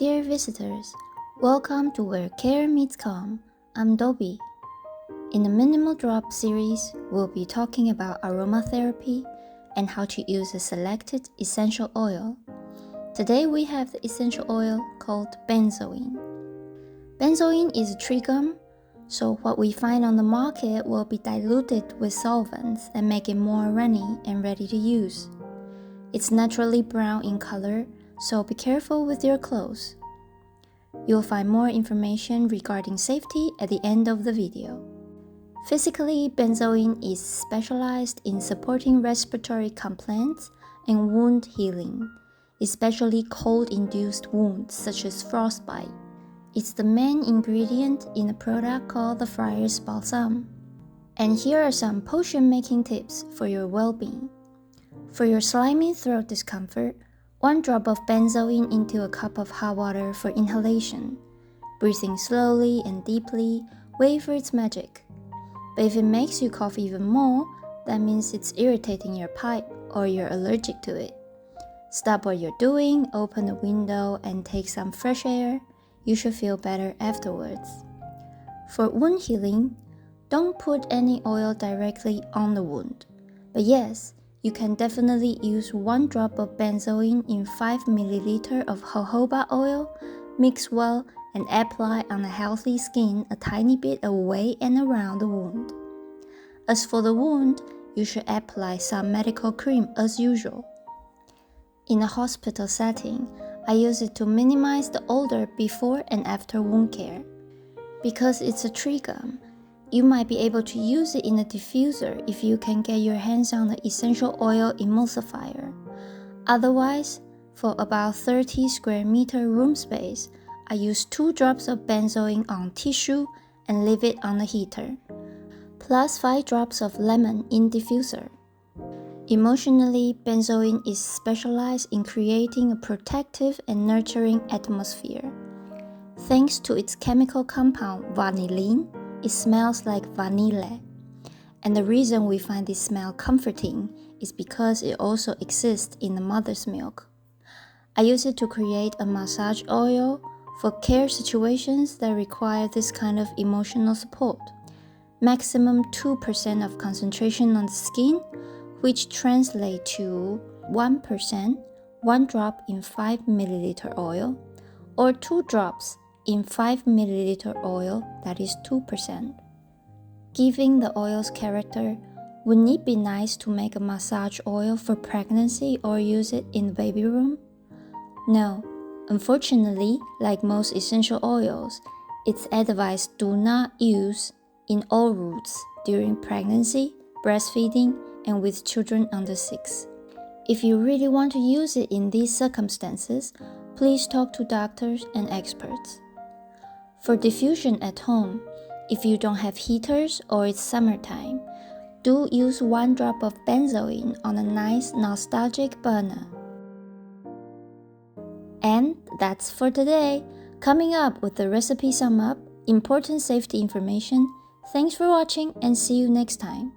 dear visitors, welcome to Where Care Meets Calm. I'm Dobby. In the Minimal Drop series, we'll be talking about aromatherapy and how to use a selected essential oil. Today we have the essential oil called benzoin. Benzoin is a tree gum, so what we find on the market will be diluted with solvents and make it more runny and ready to use. It's naturally brown in color, so be careful with your clothes. You'll find more information regarding safety at the end of the video. Physically, benzoin is specialized in supporting respiratory complaints and wound healing, especially cold-induced wounds such as frostbite. It's the main ingredient in a product called the Friar's Balsam. And here are some potion-making tips for your well-being. For your slimy throat discomfort, 1 drop of benzoin into a cup of hot water for inhalation. Breathing slowly and deeply, wait for its magic. But if it makes you cough even more, that means it's irritating your pipe or you're allergic to it. Stop what you're doing, open the window, and take some fresh air. You should feel better afterwards. For wound healing, don't put any oil directly on the wound. But yes, you can definitely use 1 drop of benzoin in 5 ml of jojoba oil, mix well, and apply on a healthy skin a tiny bit away and around the wound. As for the wound, you should apply some medical cream as usual. In a hospital setting, I use it to minimize the odor before and after wound care. Because it's a tree gum, you might be able to use it in a diffuser if you can get your hands on the essential oil emulsifier. Otherwise, for about 30 square meter room space, I use 2 drops of benzoin on tissue and leave it on the heater, plus 5 drops of lemon in diffuser. Emotionally, benzoin is specialized in creating a protective and nurturing atmosphere. Thanks to its chemical compound vanillin, it smells like vanilla. And the reason we find this smell comforting is because it also exists in the mother's milk. I use it to create a massage oil for care situations that require this kind of emotional support. Maximum 2% of concentration on the skin, which translates to 1%, 1 drop in 5 ml oil, or 2 drops in 5 ml oil, that is 2%. Given the oil's character, wouldn't it be nice to make a massage oil for pregnancy or use it in the baby room? No, unfortunately, like most essential oils, it's advised do not use in all routes during pregnancy, breastfeeding, and with children under 6. If you really want to use it in these circumstances, please talk to doctors and experts. For diffusion at home, if you don't have heaters or it's summertime, do use 1 drop of benzoin on a nice nostalgic burner. And that's for today. Coming up with the recipe sum up, important safety information. Thanks for watching and see you next time.